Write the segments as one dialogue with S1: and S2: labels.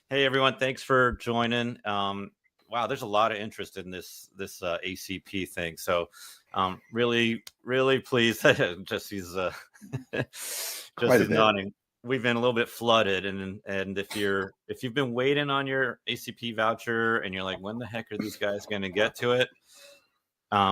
S1: Hey everyone, thanks for joining. Wow, there's a lot of interest in this ACP thing. So, really pleased. Jesse's
S2: Quite a
S1: Jesse's
S2: bit.
S1: nodding. We've been a little bit flooded, and if you've been waiting on your ACP voucher and you're like, when the heck are these guys going to get to it?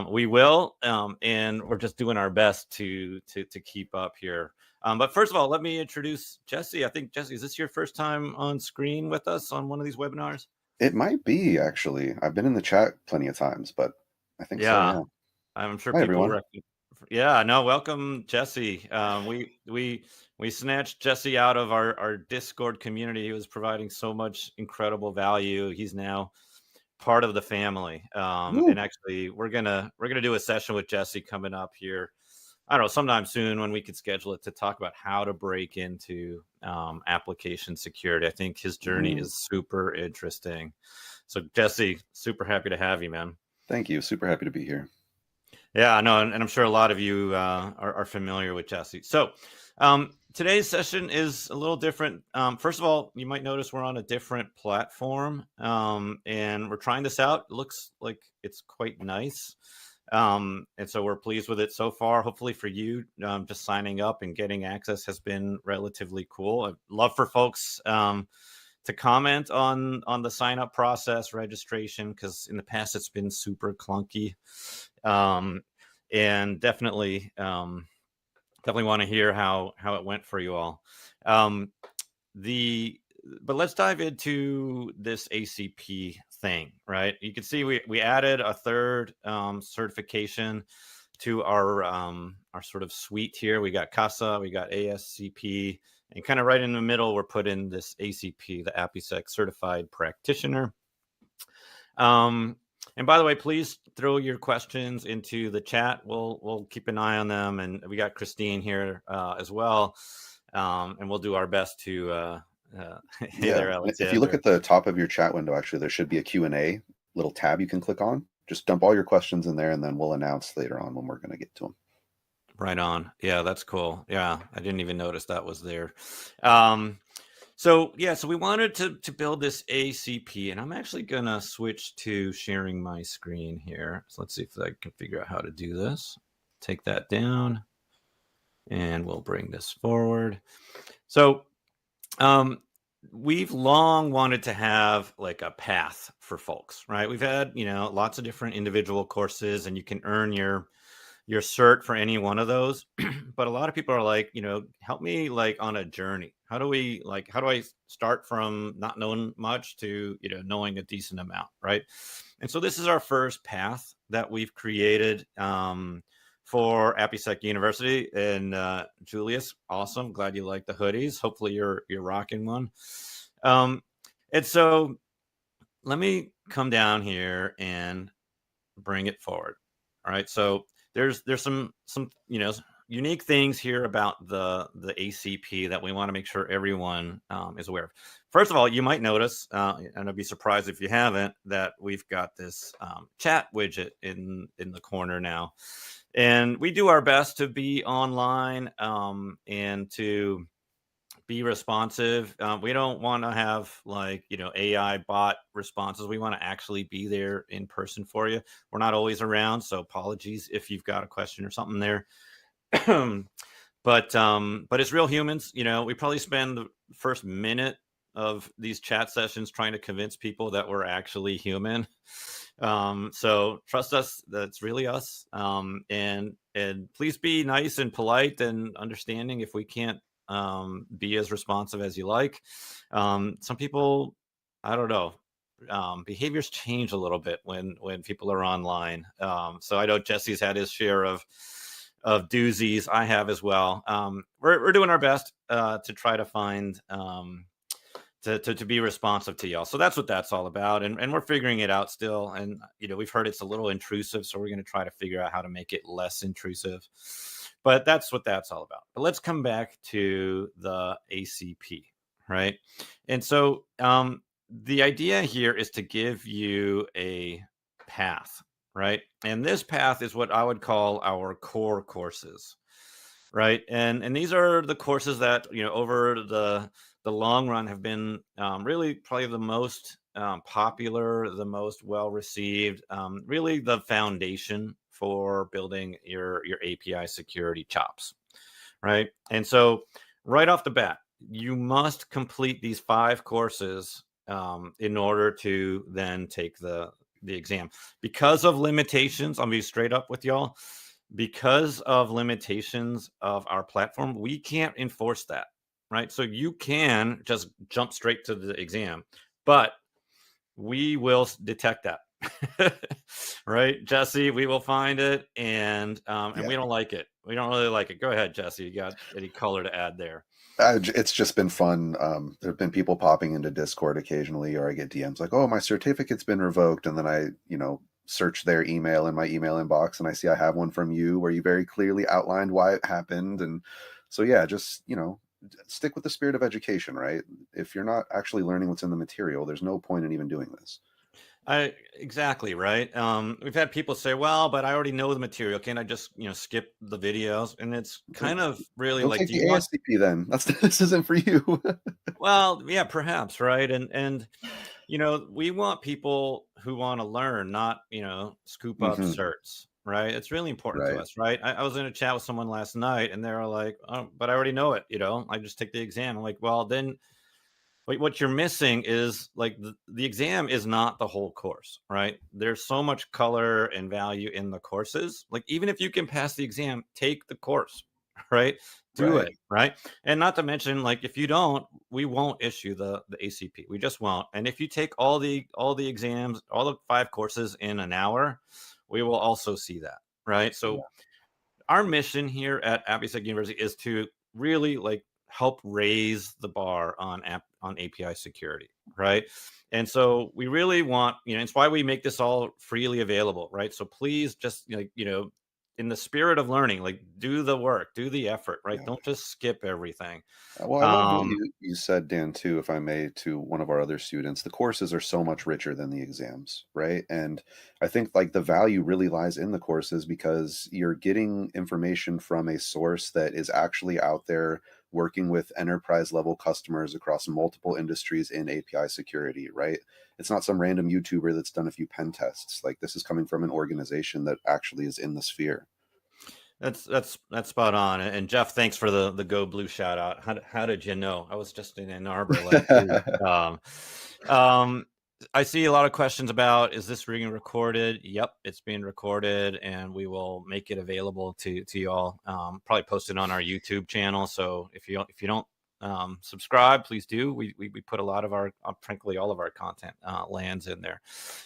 S1: We will, and we're just doing our best to keep up here. But first of all, let me introduce Jesse. I think Jesse, is this your first time on screen with us on one of these webinars?
S2: It might be actually. I've been in the chat plenty of times, but I think so,
S1: Yeah,
S2: yeah.
S1: I'm sure
S2: Hi,
S1: people
S2: everyone.
S1: recognize. Yeah, no, welcome, Jesse. We snatched Jesse out of our Discord community. He was providing so much incredible value. He's now part of the family. And
S2: Woo.
S1: actually, we're gonna do a session with Jesse coming up here. I don't know, sometime soon when we could schedule it to talk about how to break into application security. I think his journey
S2: Mm,
S1: is super interesting. So Jesse, super happy to have you, man.
S2: thank you. Super happy to be here.
S1: Yeah, no, and I'm sure a lot of you are familiar with Jesse. So today's session is a little different. First of all, you might notice we're on a different platform, and we're trying this out. It looks like it's quite nice. And so we're pleased with it so far. Hopefully for you, just signing up and getting access has been relatively cool. I'd love for folks to comment on the sign up process, registration, because in the past it's been super clunky. Um, and definitely want to hear how it went for you all. Um, the but let's dive into this ACP thing, right? You can see we added a third certification to our sort of suite here. We got CASA, we got ASCP, and kind of right in the middle, we're putting this ACP, the APIsec Certified Practitioner. And by the way, please throw your questions into the chat. We'll keep an eye on them, and we got Christine here as well, and we'll do our best to. Hey
S2: Yeah.
S1: there,
S2: If you look
S1: Alexander.
S2: at the top of your chat window, actually, there should be a Q&A little tab you can click on. Just dump all your questions in there, and then we'll announce later on when we're going to get to them.
S1: Right on. Yeah, that's cool. Yeah, I didn't even notice that was there. Um, so we wanted to build this ACP, and I'm actually gonna switch to sharing my screen here. So let's see if I can figure out how to do this. Take that down, and we'll bring this forward. So um, we've long wanted to have like a path for folks, right? We've had lots of different individual courses, and you can earn your cert for any one of those. But a lot of people are like, help me like on a journey. How do I start from not knowing much to, knowing a decent amount, right? And so this is our first path that we've created for AppySec University. And Julius, awesome. Glad you like the hoodies. Hopefully you're rocking one. And so let me come down here and bring it forward. All right. So there's some unique things here about the ACP that we want to make sure everyone is aware of. First of all, you might notice, and I'd be surprised if you haven't, that we've got this chat widget in the corner now, and we do our best to be online and to be responsive. We don't want to have AI bot responses. We want to actually be there in person for you. We're not always around, so apologies if you've got a question or something there. But it's real humans. We probably spend the first minute of these chat sessions trying to convince people that we're actually human. So trust us, that's really us. And please be nice and polite and understanding if we can't be as responsive as you like. Some people, I don't know, behaviors change a little bit when people are online. So I know Jesse's had his share of doozies. I have as well. We're doing our best to try to find to be responsive to y'all. So that's what that's all about. And we're figuring it out still. And, we've heard it's a little intrusive. So we're going to try to figure out how to make it less intrusive. But that's what that's all about. But let's come back to the ACP, right? And so the idea here is to give you a path, right? And this path is what I would call our core courses, right? And these are the courses that over the long run have been really probably the most popular, the most well received, really the foundation for building your API security chops, right? And so right off the bat, you must complete these 5 courses in order to then take the exam. Because of limitations, I'll be straight up with y'all. Because of limitations of our platform, we can't enforce that, right? So you can just jump straight to the exam, but we will detect that. Right, Jesse, we will find it, and
S2: Yeah.
S1: we don't like it. We don't really like it. Go ahead, Jesse. You got any color to add there?
S2: It's just been fun. There have been people popping into Discord occasionally, or I get DMs like, "Oh, my certificate's been revoked," and then I, search their email in my email inbox, and I see I have one from you where you very clearly outlined why it happened. And so, yeah, just stick with the spirit of education, right? If you're not actually learning what's in the material, there's no point in even doing this.
S1: Exactly, right. We've had people say, "Well, but I already know the material. Can't I just skip the videos?" And it's
S2: Go,
S1: kind of really
S2: go
S1: like,
S2: take
S1: do
S2: the
S1: you want?
S2: ASCP then. That's this isn't for you.
S1: Well, yeah, perhaps, right. And we want people who want to learn, not scoop up
S2: Hmm.
S1: certs, right? It's really important to
S2: Right.
S1: us, right? I was in a chat with someone last night, and they were like, "Oh, but I already know it. I just take the exam." I'm like, "Well, then what you're missing is like the exam is not the whole course, right? There's so much color and value in the courses. Like, even if you can pass the exam, take the course, right? Do
S2: Right.
S1: it, right? And not to mention, like, if you don't, we won't issue the ACP. We just won't. And if you take all the exams, all the 5 courses in an hour, we will also see that, right?
S2: Yeah.
S1: So our mission here at AppySec University is to really like help raise the bar on API security, right? And so we really want, it's why we make this all freely available, right? So please just in the spirit of learning, like do the work, do the effort, right?
S2: Yeah.
S1: Don't just skip everything.
S2: Well, I loved what
S1: Um,
S2: you said, Dan, too, if I may, to one of our other students. The courses are so much richer than the exams, right? And I think like the value really lies in the courses because you're getting information from a source that is actually out there working with enterprise level customers across multiple industries in API security, right? It's not some random YouTuber that's done a few pen tests. Like this is coming from an organization that actually is in the sphere.
S1: that's spot on. And Jeff, thanks for the Go Blue shout out. How did you know? I was just in Ann Arbor last week. Um, I see a lot of questions about, is this being recorded? Yep, it's being recorded, and we will make it available to y'all. Probably post it on our YouTube channel. So if you don't subscribe, please do. We put a lot of our, frankly, all of our content lands in there.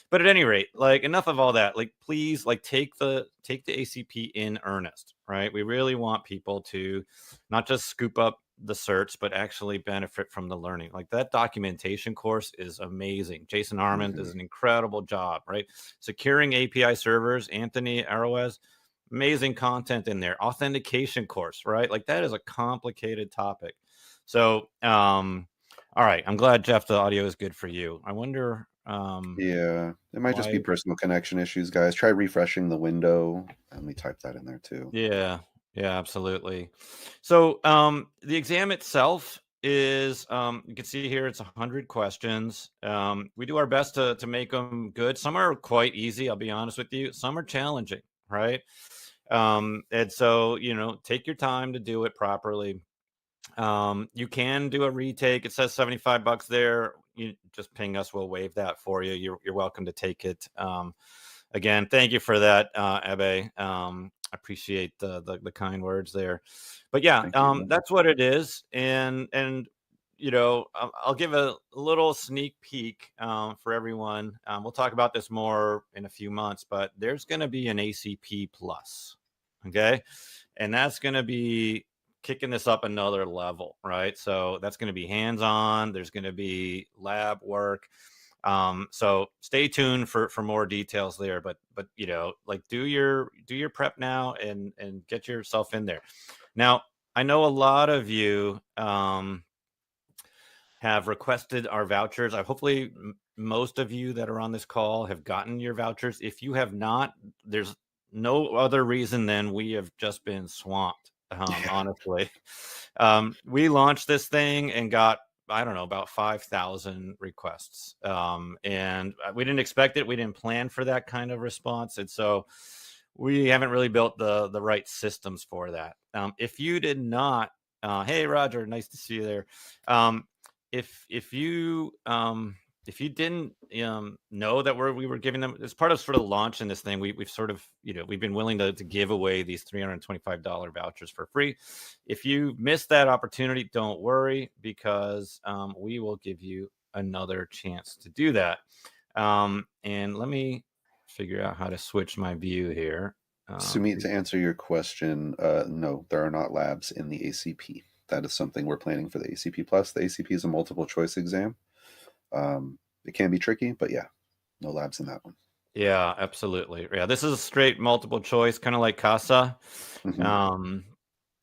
S1: But at any rate, like, enough of all that. Like, please, like, take the ACP in earnest, right? We really want people to not just scoop up the certs, but actually benefit from the learning. Like, that documentation course is amazing. Jason Armand does
S2: Mhm.
S1: an incredible job, right? Securing API servers, Anthony Arroez, amazing content in there. Authentication course, right? Like, that is a complicated topic. So, all right. I'm glad, Jeff, the audio is good for you. I wonder
S2: Yeah, it might just be
S1: why.
S2: personal connection issues, guys. Try refreshing the window. Let me type that in there too.
S1: Yeah, yeah, absolutely. So the exam itself is, you can see here, it's 100 questions. We do our best to make them good. Some are quite easy, I'll be honest with you. Some are challenging, right? And so, take your time to do it properly. You can do a retake. It says $75 there. You just ping us, we'll waive that for you. You're welcome to take it. Again, thank you for that, Ebe. I appreciate the kind words there. But yeah,
S2: Thank you.
S1: that's what it is. And I'll give a little sneak peek for everyone. We'll talk about this more in a few months, but there's going to be an ACP plus, okay, and that's going to be kicking this up another level, right? So that's going to be hands-on. There's going to be lab work. So stay tuned for more details there, but like, do your prep now and get yourself in there. Now, I know a lot of you have requested our vouchers. I hopefully most of you that are on this call have gotten your vouchers. If you have not, there's no other reason than we have just been swamped.
S2: Yeah.
S1: Honestly, we launched this thing and got I don't know, about 5,000 requests. And we didn't expect it. We didn't plan for that kind of response. And so we haven't really built the right systems for that. If you did not, hey, Roger, nice to see you there. Um, if you didn't know that we were giving them as part of sort of launching this thing, we've sort of, we've been willing to give away these $325 vouchers for free. If you missed that opportunity, don't worry, because we will give you another chance to do that. And let me figure out how to switch my view here.
S2: Sumit, to answer your question, no, there are not labs in the ACP. That is something we're planning for the ACP Plus. The ACP is a multiple choice exam. It can be tricky, but yeah, no labs in that one.
S1: Yeah, absolutely. Yeah, this is a straight multiple choice, kind of like CASA.
S2: Mhm.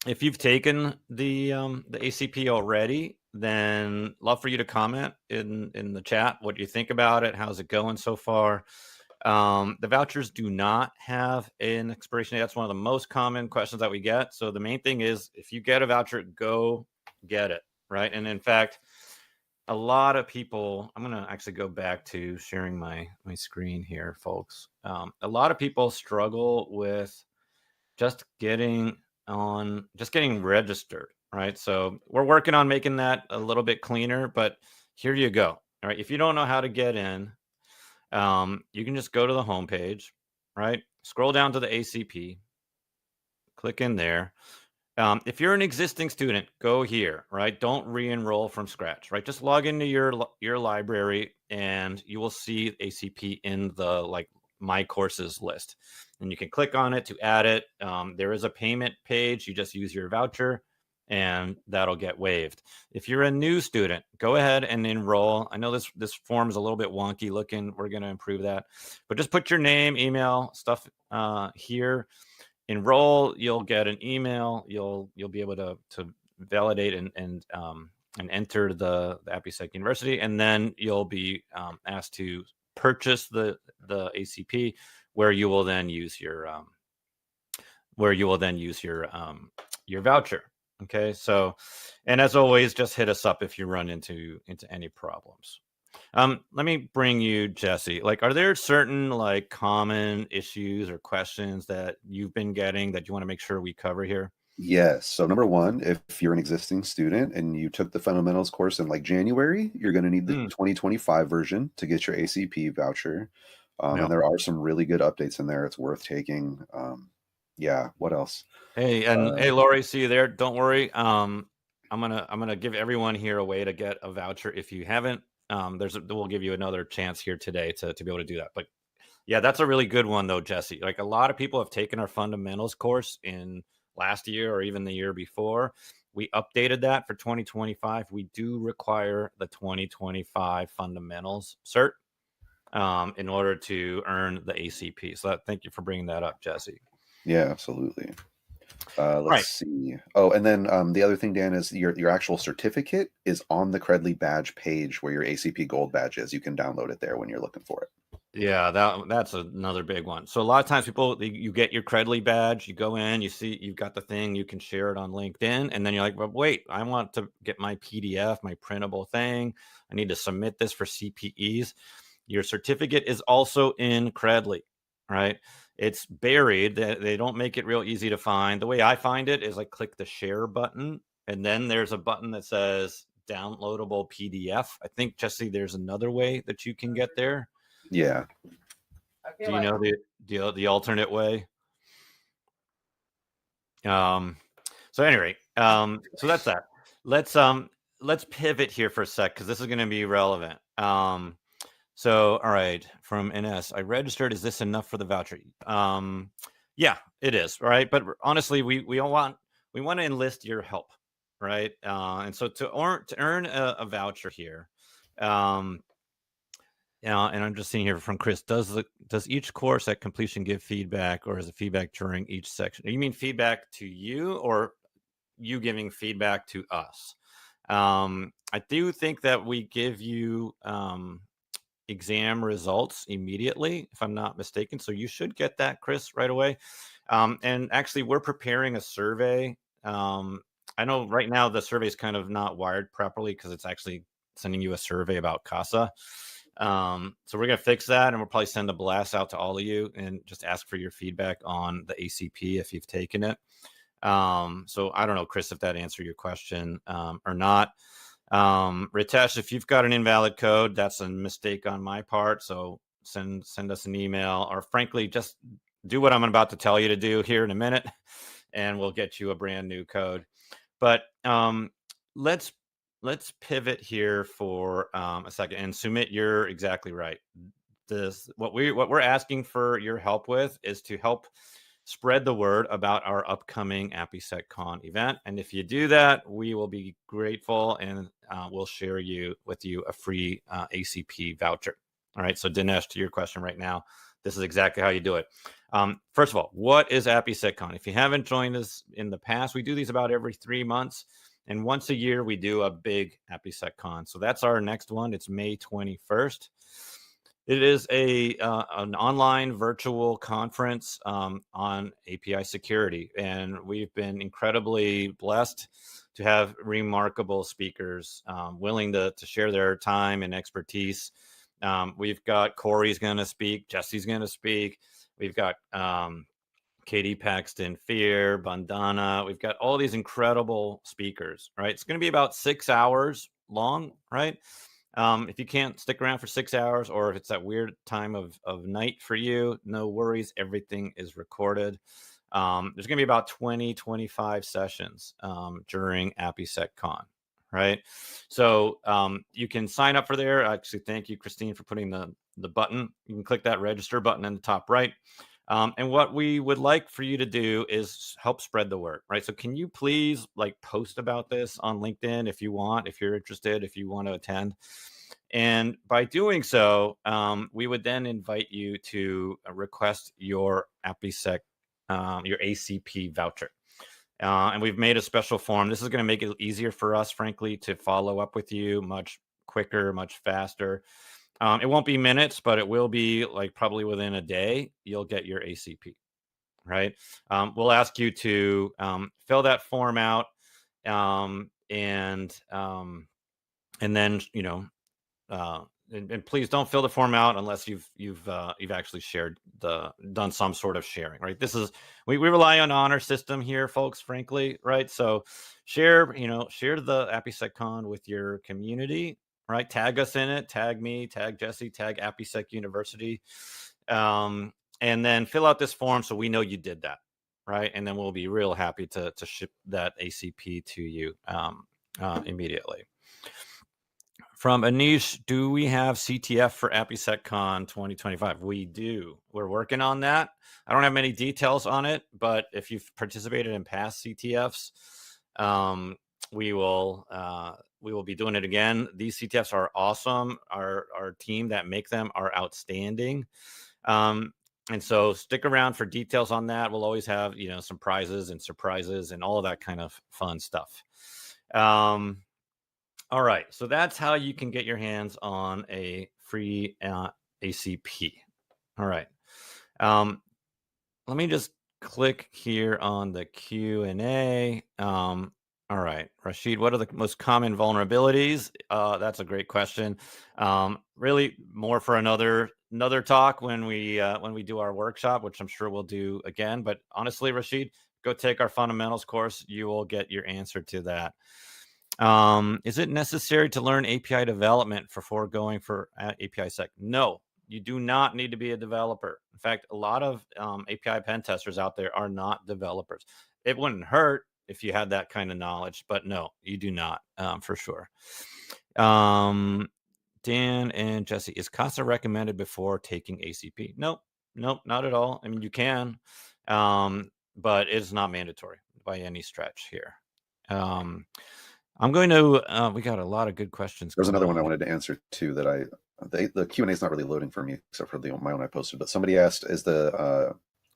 S1: If you've taken the ACP already, then love for you to comment in the chat what you think about it. How's it going so far? The vouchers do not have an expiration date. That's one of the most common questions that we get. So the main thing is, if you get a voucher, go get it, right? And in fact, a lot of people, I'm going to actually go back to sharing my screen here, folks. A lot of people struggle with just getting registered, right? So we're working on making that a little bit cleaner, but here you go. All right. If you don't know how to get in, you can just go to the homepage, right? Scroll down to the ACP, click in there. If you're an existing student, go here, right? Don't re-enroll from scratch, right? Just log into your library and you will see ACP in the my courses list, and you can click on it to add it. There is a payment page. You just use your voucher and that'll get waived. If you're a new student, go ahead and enroll. I know this form is a little bit wonky looking. We're going to improve that, but just put your name, email, stuff here. Enroll, you'll get an email. You'll be able to validate and enter the AppySec University, and then you'll be asked to purchase the ACP, where you will then use your your voucher. Okay, so, and as always, just hit us up if you run into any problems. Let me bring you Jesse. Are there certain common issues or questions that you've been getting that you want to make sure we cover here?
S2: Yes. So number one, if you're an existing student and you took the fundamentals course in January, you're going to need the
S1: Mm,
S2: 2025 version to get your ACP voucher.
S1: yeah.
S2: And there are some really good updates in there. It's worth taking. Yeah. What else?
S1: Hey, and hey, Lori, see you there. Don't worry. I'm gonna give everyone here a way to get a voucher if you haven't. We'll give you another chance here today to be able to do that. But yeah, that's a really good one though, Jesse. A lot of people have taken our fundamentals course in last year or even the year before. We updated that for 2025. We do require the 2025 fundamentals cert in order to earn the ACP. So thank you for bringing that up, Jesse.
S2: Yeah, absolutely.
S1: Right.
S2: Let's see. Oh, and then the other thing, Dan, is your actual certificate is on the Credly badge page where your ACP Gold badge is. You can download it there when you're looking for it.
S1: Yeah, that's another big one. So a lot of times you get your Credly badge, you go in, you see you've got the thing, you can share it on LinkedIn, and then you're like, well, wait, I want to get my PDF, my printable thing. I need to submit this for CPEs. Your certificate is also in Credly, right? It's buried. They don't make it real easy to find. The way I find it is I click the share button, and then there's a button that says downloadable PDF. I think, Jesse, there's another way that you can get there.
S2: Yeah.
S1: Do you know the alternate way? So anyway, so that's that. Let's pivot here for a sec because this is going to be relevant. So all right, from NS, I registered. Is this enough for the voucher? Yeah, it is, right? But honestly, we want to enlist your help, right? And so to earn a voucher here, yeah, and I'm just seeing here from Chris. Does each course at completion give feedback, or is it feedback during each section? You mean feedback to you, or you giving feedback to us? I do think that we give you exam results immediately, if I'm not mistaken. So you should get that, Chris, right away. And actually, we're preparing a survey I know right now the survey is kind of not wired properly because it's actually sending you a survey about CASA. So we're going to fix that, and we'll probably send a blast out to all of you and just ask for your feedback on the ACP if you've taken it. So I don't know, Chris, if that answered your question or not. Ritesh, if you've got an invalid code, that's a mistake on my part. So send us an email, or frankly, just do what I'm about to tell you to do here in a minute, and we'll get you a brand new code. But let's pivot here for a second. And Sumit, you're exactly right. What we're asking for your help with is to help spread the word about our upcoming AppySecCon event. And if you do that, we will be grateful, and we'll share with you a free ACP voucher. All right. So Dinesh, to your question right now, this is exactly how you do it. First of all, what is AppySecCon? If you haven't joined us in the past, we do these about every 3 months. And once a year, we do a big AppySecCon. So that's our next one. It's May 21st. It is an online virtual conference on API security. And we've been incredibly blessed to have remarkable speakers willing to share their time and expertise. We've got Corey's going to speak. Jesse's going to speak. We've got Katie Paxton, Fear, Bandana. We've got all these incredible speakers, right? It's going to be about 6 hours long, right? If you can't stick around for 6 hours, or if it's that weird time of night for you, no worries. Everything is recorded. There's going to be about 25 sessions during AppySecCon, right? So you can sign up for there. Actually, thank you, Christine, for putting the button. You can click that register button in the top right. And what we would like for you to do is help spread the word, right? So can you please post about this on LinkedIn if you want, if you're interested, if you want to attend. And by doing so, we would then invite you to request your AppySec, your ACP voucher. And we've made a special form. This is going to make it easier for us, frankly, to follow up with you much quicker, much faster. It won't be minutes, but it will be probably within a day, you'll get your ACP, right? We'll ask you to fill that form out, and then, and please don't fill the form out unless you've actually done some sort of sharing, right? We rely on honor system here, folks, frankly, right? So share the AppySecCon with your community, right? Tag us in it, tag me, tag Jesse, tag AppySec University, and then fill out this form so we know you did that, right? And then we'll be real happy to ship that ACP to you immediately. From Anish, do we have CTF for AppySecCon 2025? We do. We're working on that. I don't have many details on it, but if you've participated in past CTFs, we will be doing it again. These CTFs are awesome. Our team that make them are outstanding. And so stick around for details on that. We'll always have, some prizes and surprises and all of that kind of fun stuff. All right, so that's how you can get your hands on a free ACP. All right, let me just click here on the Q&A. All right, Rashid, what are the most common vulnerabilities? That's a great question. Really, more for another talk when we do our workshop, which I'm sure we'll do again. But honestly, Rashid, go take our fundamentals course. You will get your answer to that. Is it necessary to learn API development before going for APIsec? No, you do not need to be a developer. In fact, a lot of API pen testers out there are not developers. It wouldn't hurt if you had that kind of knowledge, but no, you do not, for sure. Dan and Jesse, is CASA recommended before taking ACP? Nope, not at all. I mean, you can, but it's not mandatory by any stretch here. I'm going to, we got a lot of good questions.
S2: There's another one I wanted to answer too that the Q&A is not really loading for me except for my own I posted, but somebody asked,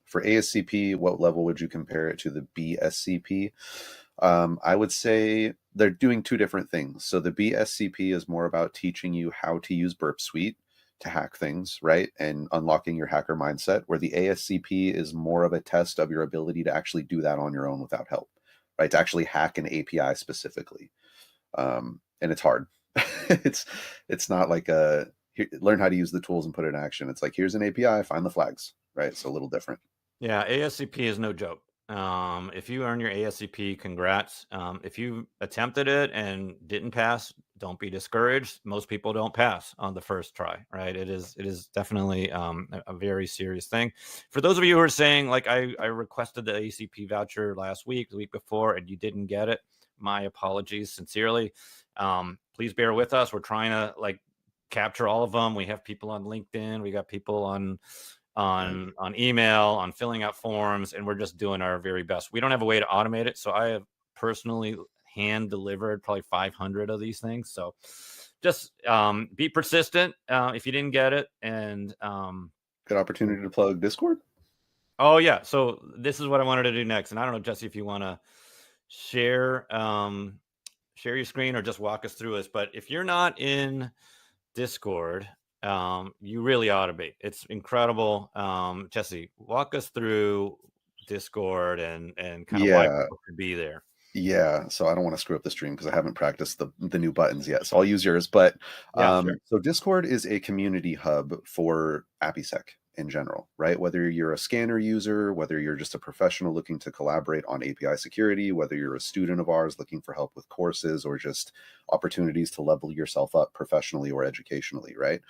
S2: for ASCP, what level would you compare it to the BSCP? I would say they're doing two different things. So the BSCP is more about teaching you how to use Burp Suite to hack things, right? And unlocking your hacker mindset, where the ASCP is more of a test of your ability to actually do that on your own without help. right? To actually hack an API specifically. And it's hard. it's it's not like learn how to use the tools and put it in action. It's like, here's an API, find the flags, right? So a little different.
S1: Yeah, ASCP is no joke. If you earn your ASCP, congrats. If you attempted it and didn't pass, don't be discouraged. Most people don't pass on the first try, right? It is definitely a very serious thing. For those of you who are saying, like, I requested the ACP voucher last week, the week before, and you didn't get it, my apologies sincerely. Please bear with us. We're trying to like capture all of them. We have people on LinkedIn. We got people on
S2: Right.
S1: email, on filling out forms, and we're just doing our very best. We don't have a way to automate it, so I have personally hand delivered probably 500 of these things. So just be persistent if you didn't get it. And
S2: Good opportunity to plug Discord.
S1: oh yeah, so this is what I wanted to do next. And I don't know, Jesse, if you want to share share your screen or just walk us through this. But if you're not in Discord, you really ought to be. It's incredible. Jesse, walk us through Discord and kind of why
S2: Yeah.
S1: people should be there.
S2: Yeah, so I don't want to screw up the stream because I haven't practiced the new buttons yet. So I'll use yours. But
S1: Yeah, sure.
S2: so Discord is a community hub for AppySec in general, right? Whether you're a scanner user, whether you're just a professional looking to collaborate on API security, whether you're a student of ours looking for help with courses or just opportunities to level yourself up professionally or educationally, right?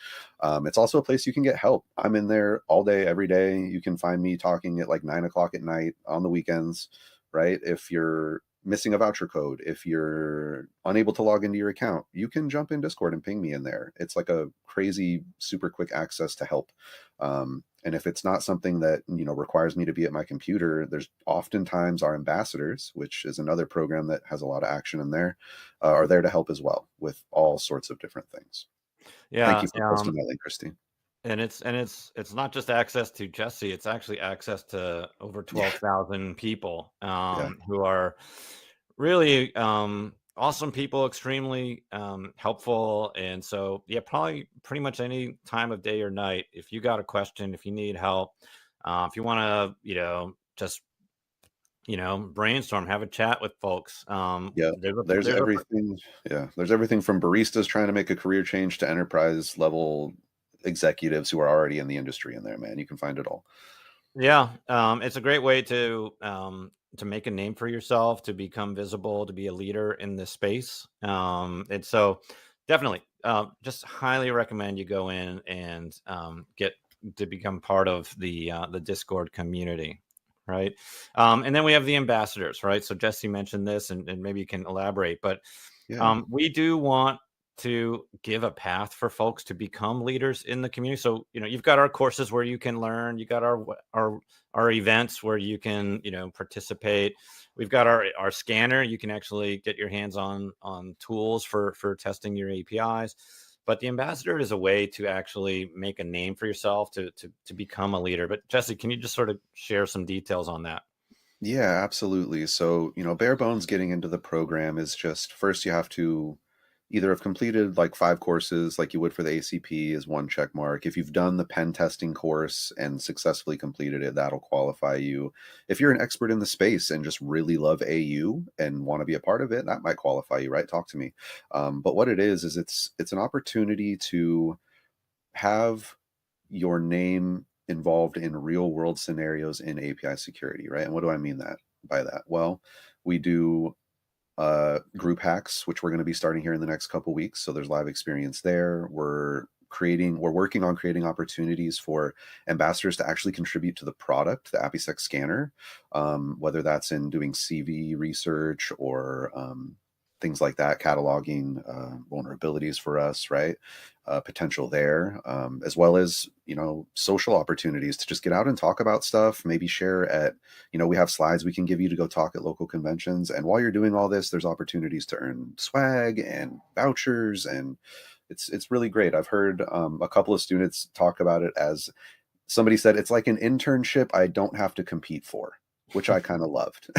S2: It's also a place you can get help. I'm in there all day, every day. You can find me talking at like 9 o'clock at night on the weekends, right? If you're missing a voucher code, if you're unable to log into your account, you can jump in Discord and ping me in there. It's like a crazy, super quick access to help. And if it's not something that, requires me to be at my computer, there's oftentimes our ambassadors, which is another program that has a lot of action in there, are there to help as well with all sorts of different things. Thank
S1: Yeah,
S2: you for posting that link, Christine.
S1: and it's not just access to Jesse. It's actually access to over
S2: Yeah,
S1: 12,000 people
S2: yeah,
S1: who are really awesome people, extremely helpful. And so, yeah, probably pretty much any time of day or night, if you got a question, if you need help, if you want to, just brainstorm, have a chat with folks.
S2: yeah.
S1: There's a
S2: There's
S1: there's a
S2: everything. Yeah, there's everything from baristas trying to make a career change to enterprise level executives who are already in the industry in there, man. You can find it all.
S1: Yeah, it's a great way to make a name for yourself, to become visible, to be a leader in this space. And so, definitely, just highly recommend you go in and get to become part of the Discord community, right? And then we have the ambassadors, right? So Jesse mentioned this, and maybe you can elaborate, but
S2: Yeah.
S1: we do want to give a path for folks to become leaders in the community. So, you've got our courses where you can learn, you got our events where you can, participate. We've got our scanner. You can actually get your hands on tools for testing your APIs. But the ambassador is a way to actually make a name for yourself to become a leader. But Jesse, can you just sort of share some details on that?
S2: Yeah, absolutely. So, bare bones getting into the program is just first you have to either have completed like 5 courses like you would for the ACP is one check mark. If you've done the pen testing course and successfully completed it, that'll qualify you. If you're an expert in the space and just really love AU and want to be a part of it, that might qualify you, right? Talk to me. But what it is it's an opportunity to have your name involved in real world scenarios in API security, right? And what do I mean by that? Well, we do group hacks, which we're going to be starting here in the next couple weeks. So there's live experience there. We're working on creating opportunities for ambassadors to actually contribute to the product, the AppySec scanner, whether that's in doing CV research or things like that, cataloging vulnerabilities for us, right? Potential there, as well as social opportunities to just get out and talk about stuff. Maybe share at we have slides we can give you to go talk at local conventions. And while you're doing all this, there's opportunities to earn swag and vouchers, and it's really great. I've heard a couple of students talk about it as somebody said it's like an internship I don't have to compete for, which I kind of loved.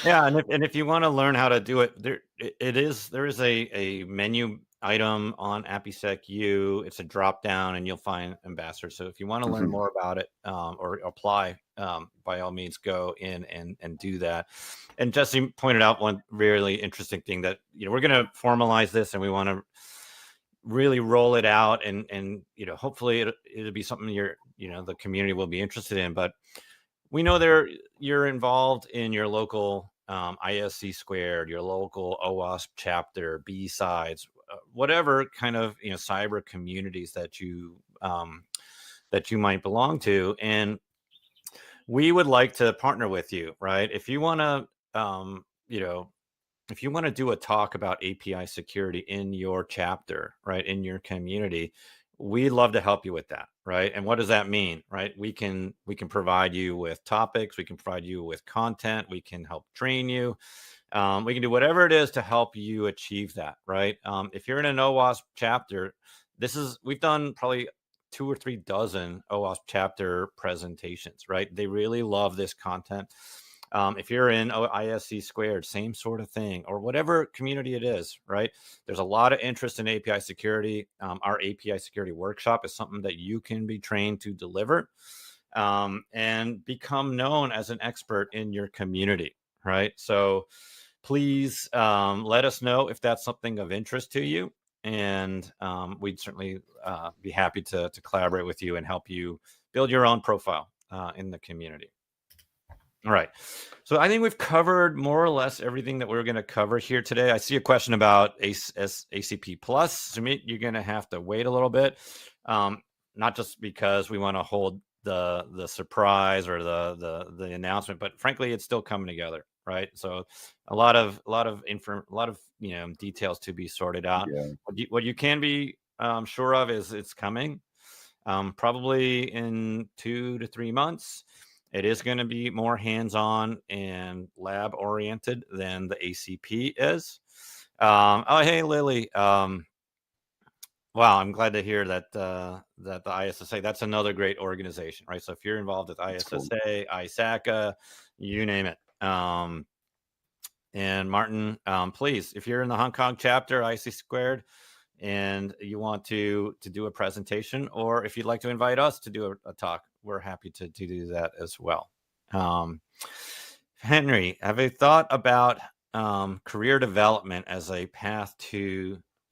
S1: Yeah, and if you want to learn how to do it, there is a menu item on AppySec U. It's a drop down, and you'll find ambassador. So if you want to learn more about it or apply, by all means, go in and do that. And Jesse pointed out one really interesting thing that we're going to formalize this, and we want to really roll it out, and hopefully it'll be something the community will be interested in. But we know you're involved in your local ISC squared, your local OWASP chapter, B-sides, whatever kind of cyber communities that you might belong to, and we would like to partner with you, right? If you want to if you want to do a talk about API security in your chapter, right, in your community, we'd love to help you with that, right? And what does that mean, right? We can provide you with topics, we can provide you with content, we can help train you, we can do whatever it is to help you achieve that, right? If you're in an OWASP chapter, we've done probably 2 or 3 dozen OWASP chapter presentations, right? They really love this content. If you're in ISC squared, same sort of thing, or whatever community it is, right? There's a lot of interest in API security. Our API security workshop is something that you can be trained to deliver and become known as an expert in your community, right? So please let us know if that's something of interest to you. And we'd certainly be happy to collaborate with you and help you build your own profile in the community. All right. So I think we've covered more or less everything that we're going to cover here today. I see a question about ACP Plus. Sumit, you're going to have to wait a little bit, not just because we want to hold the surprise or the announcement, but frankly, it's still coming together, right? So a lot of details to be sorted out.
S2: Yeah.
S1: What you can be sure of is it's coming, probably in 2 to 3 months. It is going to be more hands-on and lab-oriented than the ACP is. Oh, hey, Lily. Wow, I'm glad to hear that that the ISSA, that's another great organization, right? So if you're involved with ISSA, cool. ISACA, you name it. And Martin, please, if you're in the Hong Kong chapter, IC Squared, and you want to do a presentation, or if you'd like to invite us to do a talk, we're happy to do that as well. Henry, have you thought about career development as a path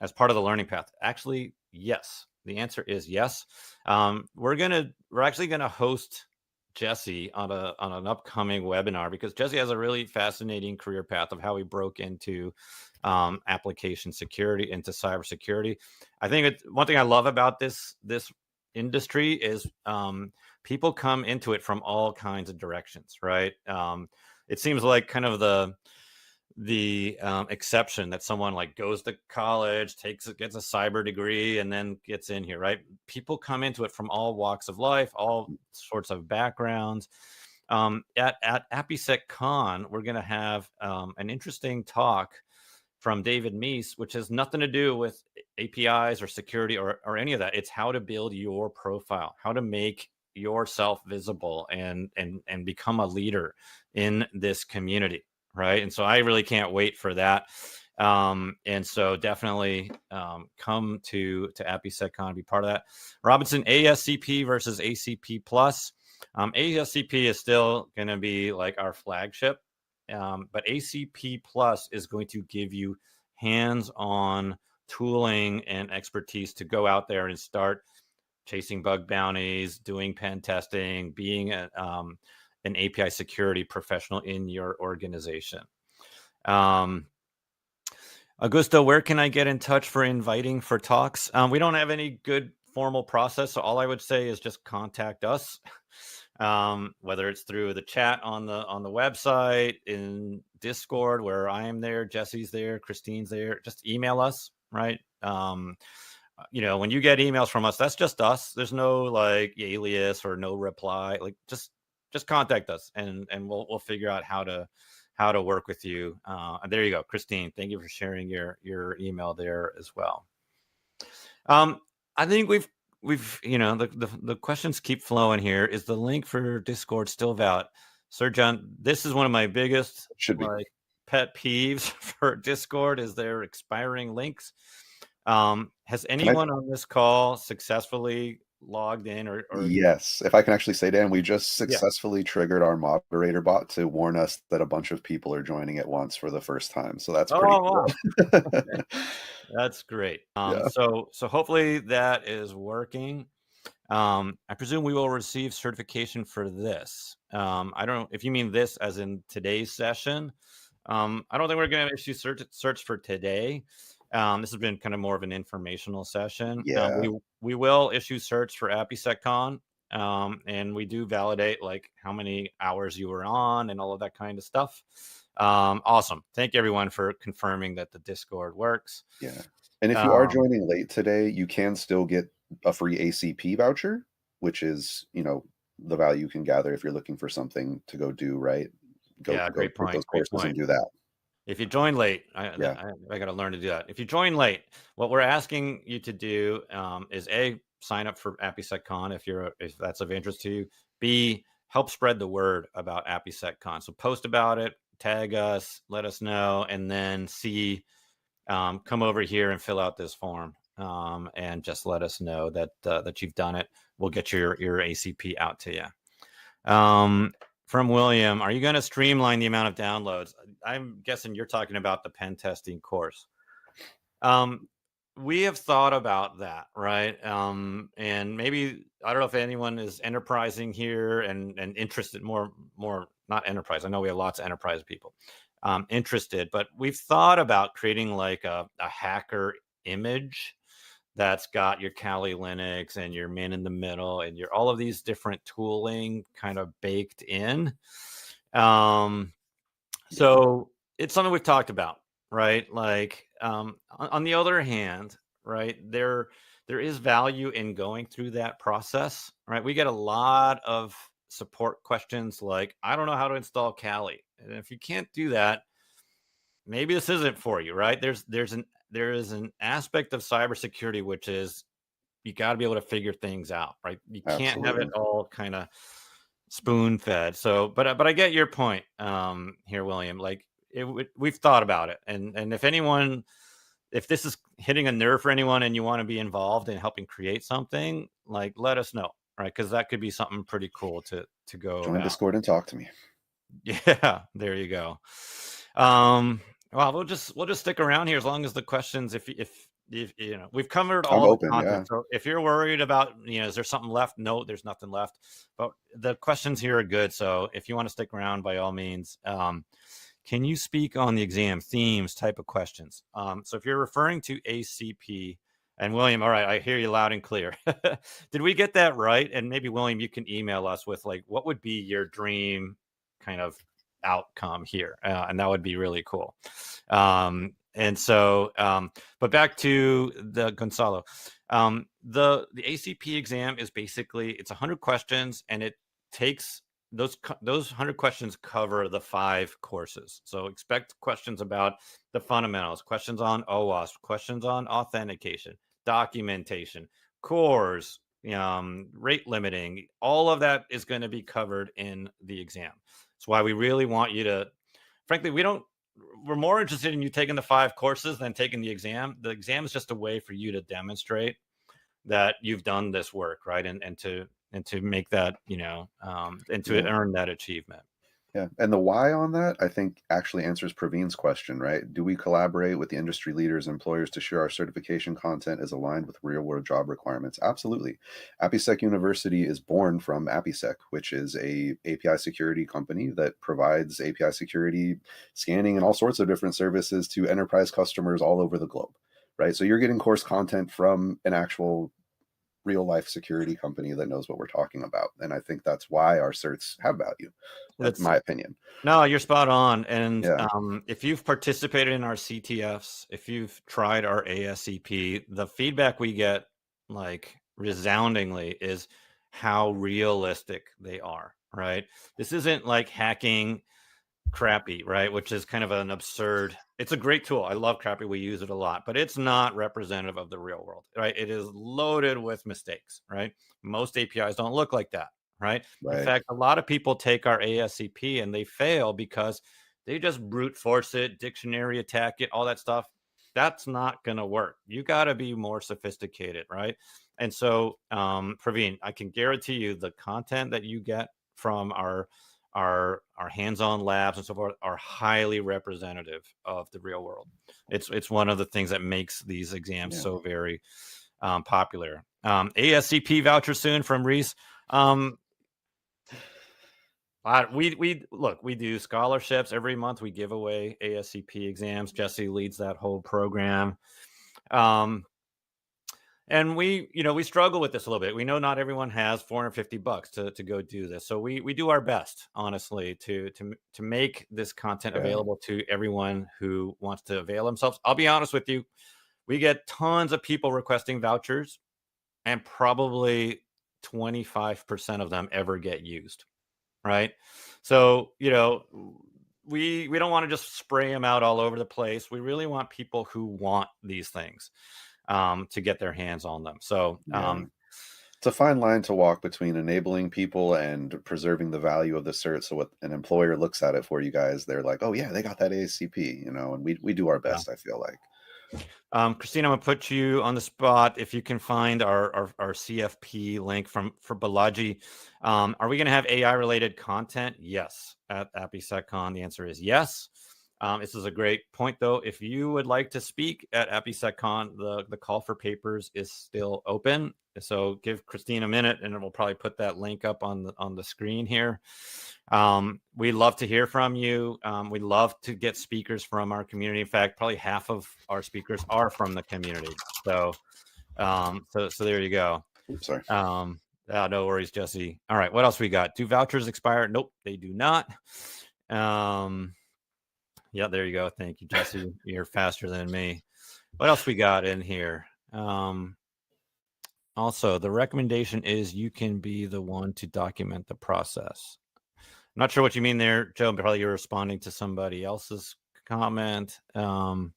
S1: as part of the learning path? Actually, yes. The answer is yes. We're actually gonna host Jesse on an upcoming webinar, because Jesse has a really fascinating career path of how he broke into application security, into cybersecurity. I think one thing I love about this industry is people come into it from all kinds of directions, right? It seems like kind of the exception that someone like goes to college, gets a cyber degree, and then gets in here, right? People come into it from all walks of life, all sorts of backgrounds. At AppySecCon, we're going to have an interesting talk from David Meese, which has nothing to do with APIs or security or any of that. It's how to build your profile, how to make yourself visible and become a leader in this community, right? And so I really can't wait for that. And so definitely come to AppySecCon and be part of that. Robinson, ASCP versus ACP Plus. ASCP is still going to be like our flagship. But ACP Plus is going to give you hands-on tooling and expertise to go out there and start chasing bug bounties, doing pen testing, being an API security professional in your organization. Augusto, where can I get in touch for inviting for talks? We don't have any good formal process, so all I would say is just contact us. Whether it's through the chat on the website, in Discord where I am there, Jesse's there, Christine's there, just email us, right? When you get emails from us, that's just us. There's no like alias or no reply. Like just contact us and we'll figure out how to work with you. And there you go, Christine. Thank you for sharing your email there as well. I think we've the questions keep flowing here. Is the link for Discord still valid? Sir John, this is one of my biggest pet peeves for Discord is their expiring links. Has
S2: Can I
S1: anyone on this call successfully logged in or
S2: Yes, if I can actually say, Dan, we just
S1: yeah.
S2: successfully triggered our moderator bot to warn us that a bunch of people are joining at once for the first time, so that's pretty
S1: Oh,
S2: cool.
S1: wow. Okay. That's great.
S2: Yeah.
S1: So hopefully that is working. I presume we will receive certification for this. I don't know if you mean this as in today's session. I don't think we're going to issue certs for today. This has been kind of more of an informational session.
S2: Yeah.
S1: We will issue certs for AppySecCon, and we do validate like how many hours you were on and all of that kind of stuff. Awesome. Thank you everyone for confirming that the Discord works.
S2: Yeah. And if you are
S1: Um,
S2: joining late today, you can still get a free ACP voucher, which is, the value you can gather if you're looking for something to go do, right? Go
S1: yeah,
S2: go
S1: great
S2: take
S1: point.
S2: those
S1: Great
S2: courses and
S1: point.
S2: do that.
S1: If you join late,
S2: Yeah.
S1: I got to learn to do that. If you join late, what we're asking you to do is A, sign up for AppySecCon if that's of interest to you. B, help spread the word about AppySecCon. So post about it, tag us, let us know, and then C, come over here and fill out this form and just let us know that that you've done it. We'll get your ACP out to you. From William, are you going to streamline the amount of downloads? I'm guessing you're talking about the pen testing course. We have thought about that, right? And maybe I don't know if anyone is enterprising here and interested more not enterprise. I know we have lots of enterprise people interested, but we've thought about creating like a hacker image that's got your Kali Linux and your man in the middle and your all of these different tooling kind of baked in. Um,
S2: Yeah.
S1: so it's something we've talked about, right? Like on the other hand, right, there is value in going through that process, right? We get a lot of support questions like, I don't know how to install Kali. And if you can't do that, maybe this isn't for you, right? There is an aspect of cybersecurity which is you got to be able to figure things out, right? You can't have it
S2: Absolutely.
S1: all kind of spoon fed. So, but I get your point here, William. Like we've thought about it, and if this is hitting a nerve for anyone, and you want to be involved in helping create something, like let us know, right? Because that could be something pretty cool to go
S2: Join
S1: about.
S2: Discord and talk to me.
S1: Yeah, there you go. Um, well, we'll just stick around here as long as the questions, if you know, we've covered
S2: I'm
S1: all the
S2: open, yeah.
S1: content. So if you're worried about, is there something left? No, there's nothing left. But the questions here are good. So if you want to stick around, by all means. Can you speak on the exam themes type of questions? So if you're referring to ACP, and William, all right, I hear you loud and clear. Did we get that right? And maybe William, you can email us with like what would be your dream kind of outcome here, and that would be really cool. But back to the Gonzalo, the ACP exam is basically it's 100 questions, and it takes those 100 questions cover the 5 courses. So expect questions about the fundamentals, questions on OWASP, questions on authentication, documentation, cores, rate limiting. All of that is going to be covered in the exam. That's why we really want you to, frankly, we're more interested in you taking the 5 courses than taking the exam. The exam is just a way for you to demonstrate that you've done this work, right? And to make that, and to
S2: Yeah.
S1: earn that achievement.
S2: Yeah. And the why on that, I think, actually answers Praveen's question, right? Do we collaborate with the industry leaders, employers to ensure our certification content is aligned with real world job requirements? Absolutely. AppySec University is born from AppySec, which is a API security company that provides API security scanning and all sorts of different services to enterprise customers all over the globe, right? So you're getting course content from an actual real life security company that knows what we're talking about. And I think that's why our certs have value. That's
S1: That's
S2: my opinion.
S1: No, you're spot on. And
S2: Yeah.
S1: if you've participated in our CTFs, if you've tried our ASCP, the feedback we get like resoundingly is how realistic they are, right? This isn't like hacking Crappy, right? Which is kind of an absurd. It's a great tool. I love Crappy. We use it a lot, but it's not representative of the real world, right? It is loaded with mistakes, right? Most APIs don't look like that, right? In
S2: Right.
S1: fact, a lot of people take our ASCP and they fail because they just brute force it, dictionary attack it, all that stuff. That's not going to work. You got to be more sophisticated, right? And so, Praveen, I can guarantee you the content that you get from our hands-on labs and so forth are highly representative of the real world. It's one of the things that makes these exams so very popular. ASCP voucher soon from Reese. We look, we do scholarships every month. We give away ASCP exams. Jesse leads that whole program. And we struggle with this a little bit. We know not everyone has $450 to go do this. So we do our best, honestly, to make this content available to everyone who wants to avail themselves. I'll be honest with you. We get tons of people requesting vouchers, and probably 25% of them ever get used. Right. So, we don't want to just spray them out all over the place. We really want people who want these things to get their hands on them. So
S2: it's a fine line to walk between enabling people and preserving the value of the cert. So what an employer looks at it for you guys, they're like, oh yeah, they got that ACP, and we do our best, I feel like.
S1: Christina, I'm gonna put you on the spot. If you can find our CFP link for Balaji. Are we gonna have AI related content? Yes, at AppySecCon. The answer is yes. This is a great point, though. If you would like to speak at AppySecCon, the call for papers is still open. So give Christine a minute, and we'll probably put that link up on the screen here. We love to hear from you. We love to get speakers from our community. In fact, probably half of our speakers are from the community. So there you go.
S2: Oops, sorry.
S1: No worries, Jesse. All right, what else we got? Do vouchers expire? Nope, they do not. Yeah, there you go. Thank you, Jesse. You're faster than me. What else we got in here? Also, the recommendation is you can be the one to document the process. I'm not sure what you mean there, Joe, but probably you're responding to somebody else's comment. All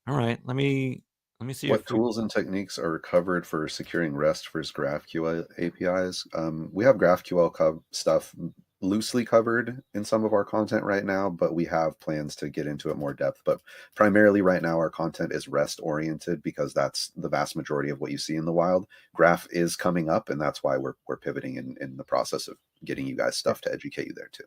S1: right, let me see.
S2: What tools and techniques are covered for securing REST versus GraphQL APIs? We have GraphQL stuff loosely covered in some of our content right now, but we have plans to get into it more depth. But primarily right now, our content is REST oriented because that's the vast majority of what you see in the wild. Graph is coming up, and that's why we're pivoting in the process of getting you guys stuff to educate you there too.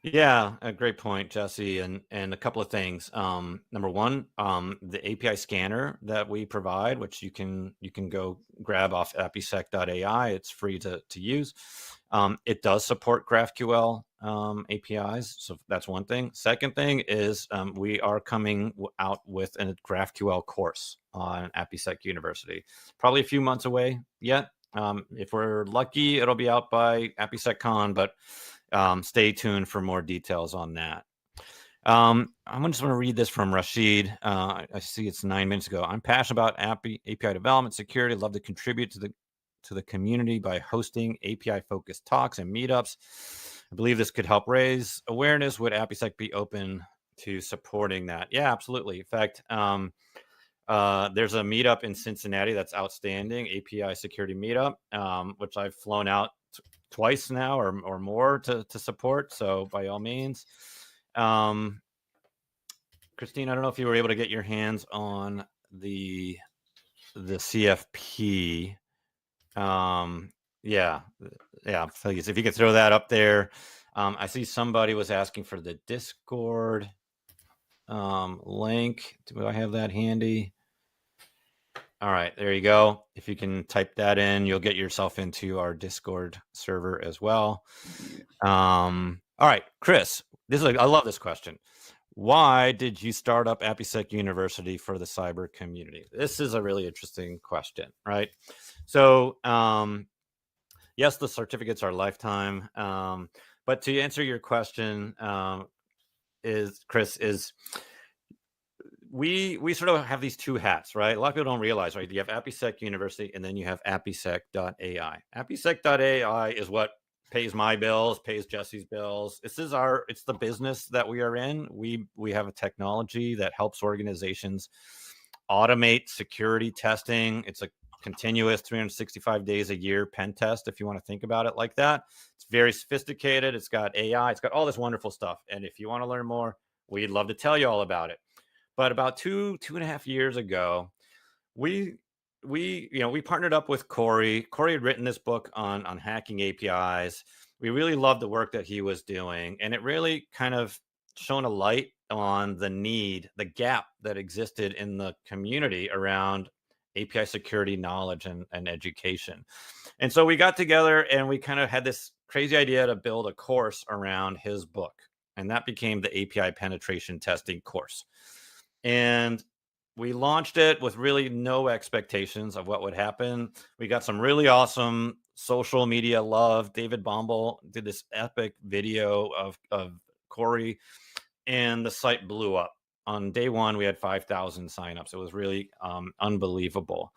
S1: Yeah, a great point, Jesse, and a couple of things. Number one, the API scanner that we provide, which you can go grab off AppySec.ai. It's free to use. It does support GraphQL APIs, so that's one thing. Second thing is we are coming out with a GraphQL course on AppySec University. Probably a few months away yet. If we're lucky, it'll be out by AppySecCon, but stay tuned for more details on that. I'm just going to read this from Rashid. I see it's 9 minutes ago. I'm passionate about API development, security. Love to contribute to the community by hosting API-focused talks and meetups. I believe this could help raise awareness. Would AppySec be open to supporting that? Yeah, absolutely. In fact, there's a meetup in Cincinnati that's outstanding, API security meetup, which I've flown out twice now or more to support. So by all means, Christine, I don't know if you were able to get your hands on the CFP. Yeah. If you could throw that up there. I see somebody was asking for the Discord link. Do I have that handy? All right, there you go. If you can type that in, you'll get yourself into our Discord server as well. All right, Chris, I love this question. Why did you start up AppySec University for the cyber community? This is a really interesting question, right? So, yes, the certificates are lifetime, but to answer your question, Chris, we sort of have these two hats, right? A lot of people don't realize, right? You have AppySec University, and then you have AppySec.ai. AppySec.ai is what pays my bills, pays Jesse's bills. It's the business that we are in. We have a technology that helps organizations automate security testing. It's a continuous 365 days a year pen test, if you want to think about it like that. It's very sophisticated. It's got AI. It's got all this wonderful stuff. And if you want to learn more, we'd love to tell you all about it. But about 2.5 years ago, we we partnered up with Corey. Corey had written this book on hacking APIs. We really loved the work that he was doing, and it really kind of shone a light on the gap that existed in the community around API security knowledge and education. And so we got together and we kind of had this crazy idea to build a course around his book. And that became the API penetration testing course. And we launched it with really no expectations of what would happen. We got some really awesome social media love. David Bombal did this epic video of Corey, and the site blew up. On day one, we had 5,000 signups. It was really unbelievable.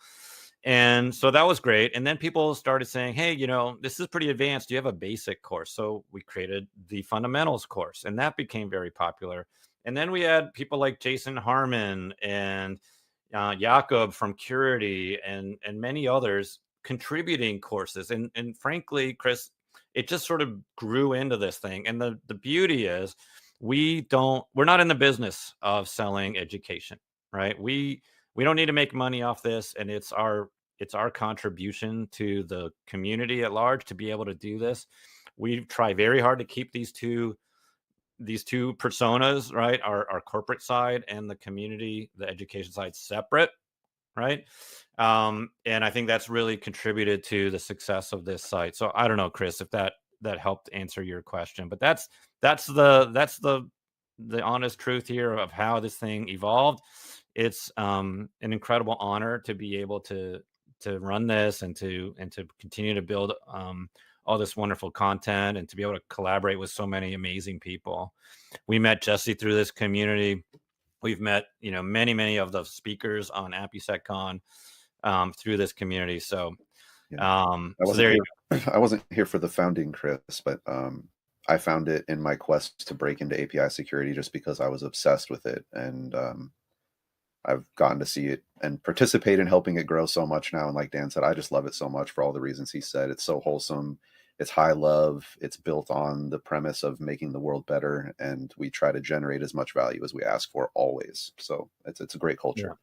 S1: And so that was great. And then people started saying, hey, this is pretty advanced. Do you have a basic course? So we created the fundamentals course, and that became very popular. And then we had people like Jason Harmon and Jakob from Curity and many others contributing courses. And frankly, Chris, it just sort of grew into this thing. And the beauty is we're not in the business of selling education, right? We don't need to make money off this, and it's our contribution to the community at large to be able to do this. We try very hard to keep these two personas, right? Our corporate side and the community, the education side, separate, right? And I think that's really contributed to the success of this site. So I don't know, Chris, if that helped answer your question, but that's the honest truth here of how this thing evolved. It's an incredible honor to be able to run this and to continue to build all this wonderful content and to be able to collaborate with so many amazing people. We met Jesse through this community. We've met, many of the speakers on AppySecCon through this community. So,
S2: Yeah. I wasn't here for the founding, Chris, but I found it in my quest to break into API security just because I was obsessed with it. And I've gotten to see it and participate in helping it grow so much now. And like Dan said, I just love it so much for all the reasons he said. It's so wholesome. It's high love. It's built on the premise of making the world better. And we try to generate as much value as we ask for always. So it's a great culture.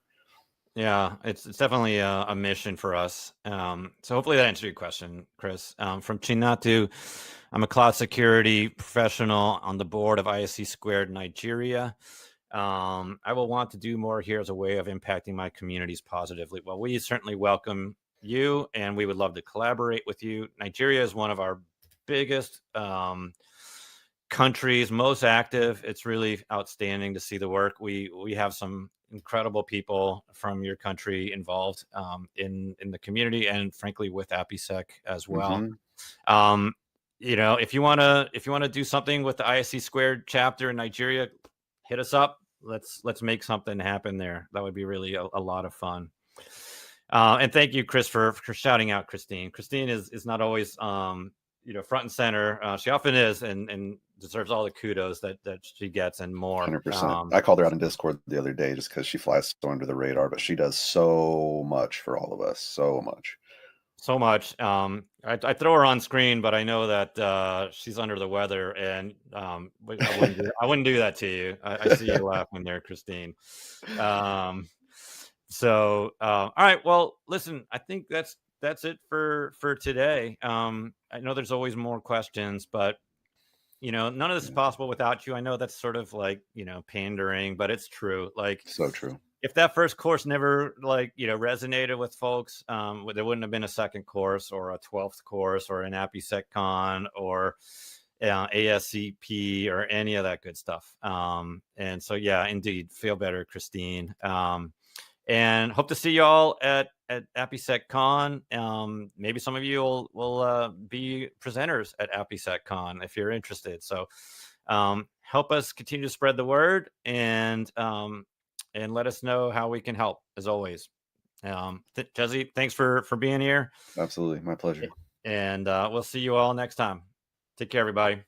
S1: Yeah, it's definitely a mission for us. So hopefully that answered your question, Chris. From Chinatu, I'm a cloud security professional on the board of ISC Squared Nigeria. I will want to do more here as a way of impacting my communities positively. Well, we certainly welcome you, and we would love to collaborate with you. Nigeria is one of our biggest countries, most active. It's really outstanding to see the work. We have some incredible people from your country involved in the community, and frankly with AppySec as well. If you want to do something with the ISC Squared chapter in Nigeria, hit us up. Let's make something happen there. That would be really a lot of fun. And thank you, Chris, for shouting out Christine. Christine is not always front and center. She often is and deserves all the kudos that she gets and more.
S2: 100%. I called her out in Discord the other day just because she flies so under the radar, but she does so much for all of us. So much.
S1: So much. I throw her on screen, but I know that she's under the weather, and I wouldn't do that to you. I see you laughing there, Christine. So all right. Well, listen, I think that's it for today. I know there's always more questions, but none of this is possible without you. I know that's sort of like pandering, but it's true. Like,
S2: so true.
S1: If that first course never resonated with folks, there wouldn't have been a second course or a 12th course or an AppySecCon or ASCP or any of that good stuff. And so, yeah, indeed, feel better, Christine. And hope to see you all at AppySecCon. Maybe some of you will be presenters at AppySecCon if you're interested. So help us continue to spread the word and let us know how we can help, as always. Jesse, thanks for being here.
S2: Absolutely. My pleasure.
S1: And we'll see you all next time. Take care, everybody.